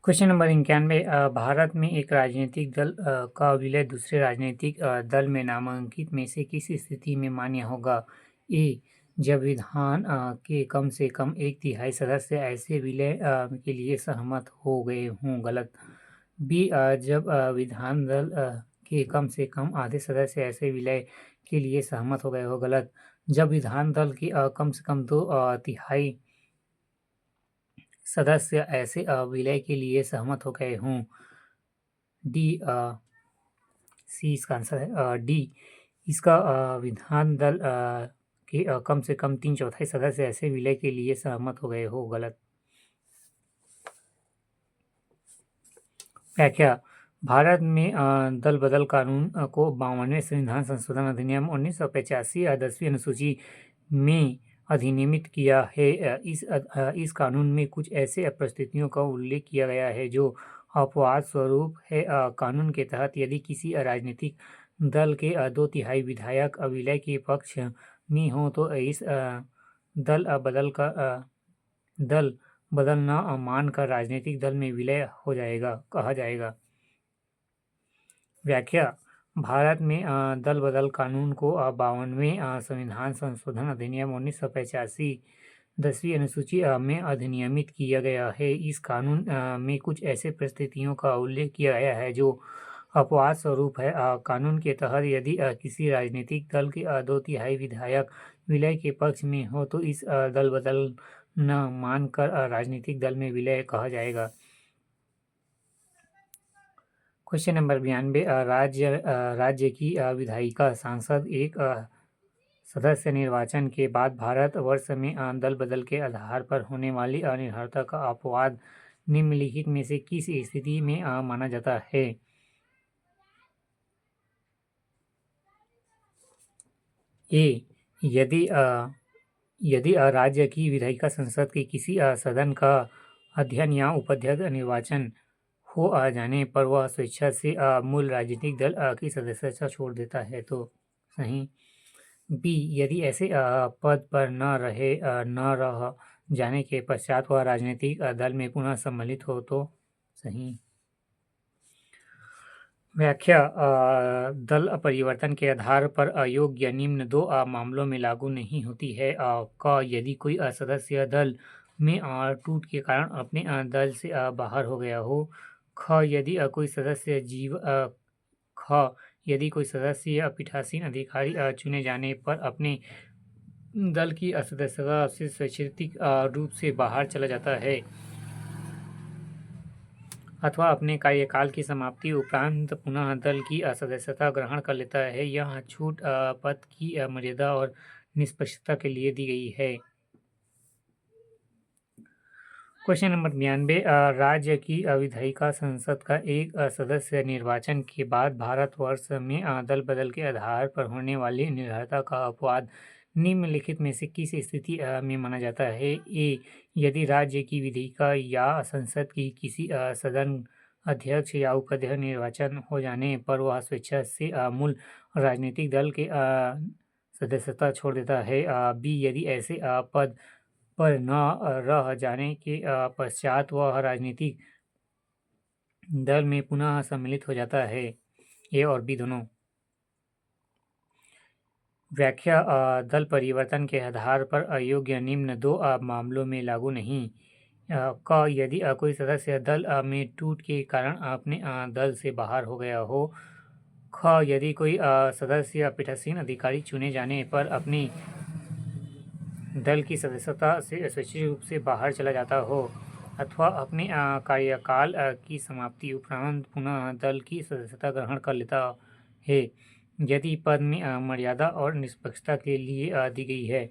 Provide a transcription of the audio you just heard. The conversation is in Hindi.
Question number 91। भारत में एक राजनीतिक दल का विलय दूसरे राजनीतिक दल में नामांकित में से किस स्थिति में मान्य होगा? ए, जब विधान के कम से कम एक तिहाई सदस्य ऐसे विलय के लिए सहमत हो गए हों। गलत। बी, जब विधान दल के कम से कम आधे सदस्य ऐसे विलय के लिए सहमत हो गए हो। गलत। जब विधान दल के कम से कम दो तिहाई सदस्य ऐसे विलय के लिए सहमत हो गए हों। डी, सी इसका आंसर है। डी, इसका विधान दल के कम से कम 3/4 सदस्य ऐसे विलय के लिए सहमत हो गए हो। गलत। व्याख्या। भारत में दल बदल कानून को 52वें संविधान संशोधन अधिनियम 1985 या 10वीं अनुसूची में अधिनियमित किया है। इस कानून में कुछ ऐसे परिस्थितियों का उल्लेख किया गया है जो अपवाद स्वरूप है। कानून के तहत यदि किसी राजनीतिक दल के 2/3 विधायक विलय के पक्ष में हो तो इस दल बदल न मानकर राजनीतिक दल में विलय हो जाएगा कहा जाएगा। व्याख्या। भारत में दल बदल कानून को 52वें संविधान संशोधन अधिनियम 1985 10वीं अनुसूची में अधिनियमित किया गया है। इस कानून में कुछ ऐसे परिस्थितियों का उल्लेख किया गया है जो अपवाद स्वरूप है। कानून के तहत यदि किसी राजनीतिक दल के 2/3 विधायक विलय के पक्ष में हो तो इस दल बदल न मानकर राजनीतिक दल में विलय कहा जाएगा। Question number 92। राज्य की विधायिका सांसद एक सदस्य निर्वाचन के बाद भारत वर्ष में दल बदल के आधार पर होने वाली अनिर्भरता का अपवाद निम्नलिखित में से किस स्थिति में माना जाता है? ए, यदि राज्य की विधायिका संसद के किसी सदन का अध्ययन या उपाध्यक्ष निर्वाचन हो जाने पर वह स्वेच्छा से मूल राजनीतिक दल की सदस्यता छोड़ देता है तो सही। बी, यदि ऐसे पद पर न रह जाने के पश्चात वह राजनीतिक दल में पुनः सम्मिलित हो तो सही। व्याख्या। दल परिवर्तन के आधार पर अयोग्य निम्न दो मामलों में लागू नहीं होती है। क, यदि कोई सदस्य दल में टूट के कारण अपने दल से बाहर हो गया हो। ख, यदि कोई सदस्य या पीठासीन अधिकारी चुने जाने पर अपने दल की सदस्यता से स्वैच्छिक रूप से बाहर चला जाता है अथवा अपने कार्यकाल की समाप्ति उपरांत पुनः दल की सदस्यता ग्रहण कर लेता है। यह छूट पद की मर्यादा और निष्पक्षता के लिए दी गई है। Question number 92। राज्य की विधायिका संसद का एक सदस्य निर्वाचन के बाद भारतवर्ष में दल बदल के आधार पर होने वाली निर्भरता का अपवाद निम्नलिखित में से किस स्थिति में माना जाता है? ए, यदि राज्य की विधायिका या संसद की किसी सदन अध्यक्ष या उपाध्यक्ष निर्वाचन हो जाने पर वह स्वेच्छा से मूल राजनीतिक दल के सदस्यता छोड़ देता है। बी, यदि ऐसे पद पर न रह जाने के पश्चात वह राजनीतिक दल में पुनः सम्मिलित हो जाता है। ए और बी दोनों। व्याख्या। दल परिवर्तन के आधार पर अयोग्य निम्न दो मामलों में लागू नहीं। क, यदि कोई सदस्य दल में टूट के कारण अपने दल से बाहर हो गया हो। ख, यदि कोई सदस्य या पीठासीन अधिकारी चुने जाने पर अपनी दल की सदस्यता से स्वैच्छिक रूप से बाहर चला जाता हो अथवा अपने कार्यकाल की समाप्ति उपरांत पुनः दल की सदस्यता ग्रहण कर लेता है यदि पद में मर्यादा और निष्पक्षता के लिए दी गई है।